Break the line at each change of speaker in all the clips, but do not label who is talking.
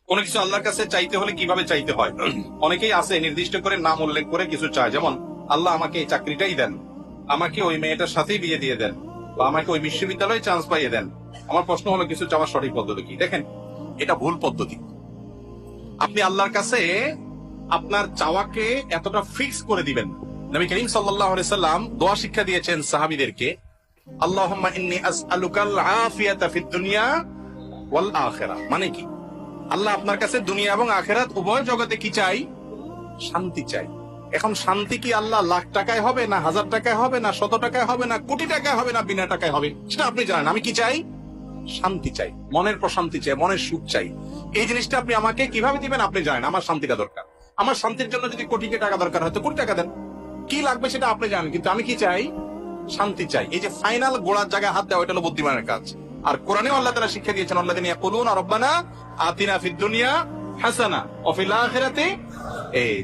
কোনো কিছু আল্লাহর কাছে চাইতে হলে কিভাবে চাইতে হয়? অনেকেই আছে নির্দিষ্ট করে নাম উল্লেখ করে কিছু চায়, যেমন আল্লাহ আমাকে এই চাকরিটাই দেন, আমাকে ওই মেয়েটার সাথেই বিয়ে দিয়ে দেন, বা আমাকে ওই বিশ্ববিদ্যালয়ে চান্স পাইয়ে দেন। আমার প্রশ্ন হলো, কিছু চাওয়ার সঠিক পদ্ধতি কি? দেখেন, এটা ভুল পদ্ধতি। আপনি আল্লাহর কাছে আপনার চাওয়াকে এতটা ফিক্স করে দিবেন। নবী করিম সাল্লাল্লাহু আলাইহি সাল্লাম দোয়া শিক্ষা দিয়েছেন সাহাবীদেরকে, আল্লাহুম্মা ইন্নী আসআলুকাল আফিয়াতা ফিদ দুনিয়া ওয়াল আখিরাহ। মানে কি? আল্লাহ আপনার কাছে দুনিয়া এবং আখিরাত উভয় জগতে কি চাই? শান্তি চাই। এখন শান্তি কি আল্লাহ লাখ টাকায় হবে, না 1000 টাকায় হবে, না 100 টাকায় হবে, না কোটি টাকায় হবে, না বিনা টাকায় হবে, সেটা আপনি জানেন। আমি কি চাই? শান্তি চাই, মনের প্রশান্তি চাই, মনের সুখ চাই। এই জিনিসটা আপনি আমাকে কিভাবে দিবেন আপনি জানেন। আমার শান্তিটা দরকার। আমার শান্তির জন্য যদি কোটি টাকা দরকার হয় তো কোটি টাকা দেন, কি লাগবে সেটা আপনি জানেন। কিন্তু আমি কি চাই? শান্তি চাই। এই যে ফাইনাল গোড়ার জায়গায় হাত দেওয়া, এটা হলো বুদ্ধিমানের কাজ। আর কোরআনেও আল্লাহ তাআলা শিক্ষা দিয়েছেন, আল্লাযীনা ইয়াকুলুনা রাব্বানা আতিনা ফিদ দুনিয়া হাসানা ওয়া ফিল আখিরাতি,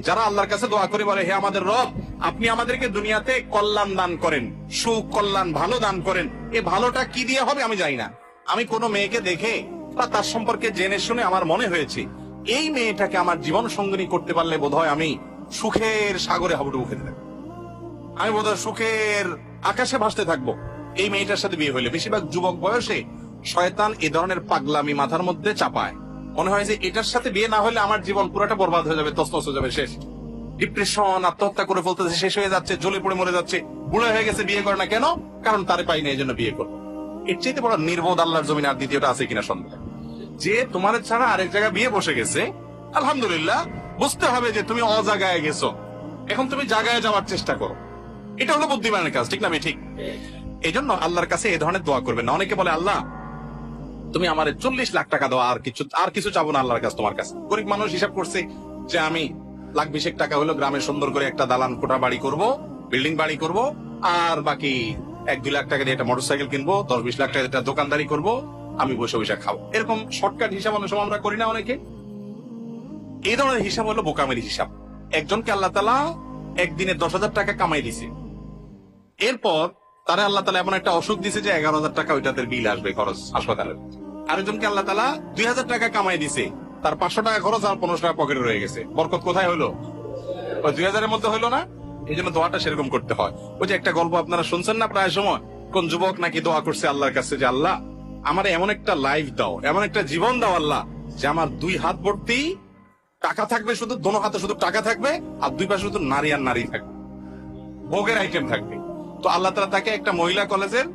যারা আল্লাহর কাছে দোয়া করে বলে, হে আমাদের রব, আপনি আমাদেরকে দুনিয়াতে কল্যাণ দান করেন, সুখ, কল্যাণ, ভালো দান করেন। এই ভালোটা কি দিয়ে হবে আমি জানি না। আমি কোনো মেয়েকে দেখে বা তার সম্পর্কে জেনে শুনে আমার মনে হয়েছে এই মেয়েটাকে আমার জীবন সঙ্গিনী করতে পারলে বোধহয় আমি সুখের সাগরে হাবুডুবু খেতে থাকবো, আমি বোধহয় সুখের আকাশে ভাসতে থাকবো এই মেয়েটার সাথে বিয়ে হইলে। বেশিরভাগ যুবক বয়সে শয়তান এ ধরনের পাগলামি মাথার মধ্যে চাপায়। মনে হয় যে এটার সাথে বিয়ে না হলে আমার জীবন পুরোটা বরবাদ হয়ে যাবে, তছনছ হয়ে যাবে, শেষ। ডিপ্রেশন, আত্মহত্যা করে ফেলতেছে, শেষ হয়ে যাচ্ছে, জ্বলে পড়ে মরে যাচ্ছে, বুড়ো হয়ে গেছে, বিয়ে করে না কেন? কারণ তারে পাই না, এই জন্য বিয়ে করবো। এর চাইতে বড় নির্বোধ আল্লাহর জমিন আর দ্বিতীয়টা আছে কিনা সন্দেহ। যে তোমার ছাড়া আরেক জায়গায় বিয়ে বসে গেছে, আলহামদুলিল্লাহ, বুঝতে হবে যে তুমি অজাগায় গেছো, এখন তুমি জায়গায় যাওয়ার চেষ্টা করো। এটা হলো বুদ্ধিমানের কাজ, ঠিক না? ঠিক। এই জন্য আল্লাহর কাছে এই ধরনের দোয়া করবেন না। অনেকে বলে, আল্লাহ তুমি আমার 40 লাখ টাকা দাও, আর কিছু চাবো না আল্লাহর কাছে, তোমার কাছে। গরিব মানুষ হিসাব করছে যে আমি লাখ 20 টাকা হলো গ্রামে সুন্দর করে একটা দালান কোঠা বাড়ি করব, বিল্ডিং বাড়ি করব, আর বাকি 1-2 লাখ টাকা দিয়ে একটা মোটরসাইকেল কিনবো, 10-20 লাখ টাকা একটা দোকানদারি করব, আমি বসে বসে খাবো। এরকম শর্টকাট হিসাব অনেক সময় আমরা করি না অনেকে। এই ধরনের হিসাব হলো বোকামের হিসাব। একজনকে আল্লাহ তাআলা একদিনে 10,000 টাকা কামাই দিছে, এরপর তারা আল্লাহ তাআলা এমন একটা অসুখ দিছে যে 11,000 টাকা ওইটাতে বিল আসবে, খরচ হাসপাতালের। আরেকজনকে আল্লাহ তাআলা 2,000 টাকা কামাই দিছে, তার 500 টাকা খরচ আর 15 টাকা পকেটে রয়ে গেছে। বরকত কোথায় হলো? ওই 2,000 এর মধ্যে হলো না? এই জন্য দোয়াটা সেরকম করতে হয়। ওই যে একটা গল্প আপনারা শুনছেন না প্রায় সময়, কোন যুবক নাকি দোয়া করছে আল্লাহর কাছে যে, আল্লাহ আমার এমন একটা লাইফ দাও, এমন একটা জীবন দাও আল্লাহ, যে আমার 2 হাত ভর্তি টাকা থাকবে, শুধু দোনো হাতে শুধু টাকা থাকবে, আর 2 পাশে শুধু নারী আর নারী থাকবে, ভোগের আইটেম থাকবে। তো আল্লাহ তাআলা তাকে একটা মহিলা কলেজের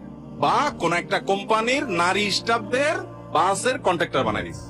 বা কোন একটা কোম্পানির নারী স্টাফদের বাসের কন্ট্রাক্টর বানাই দিচ্ছে।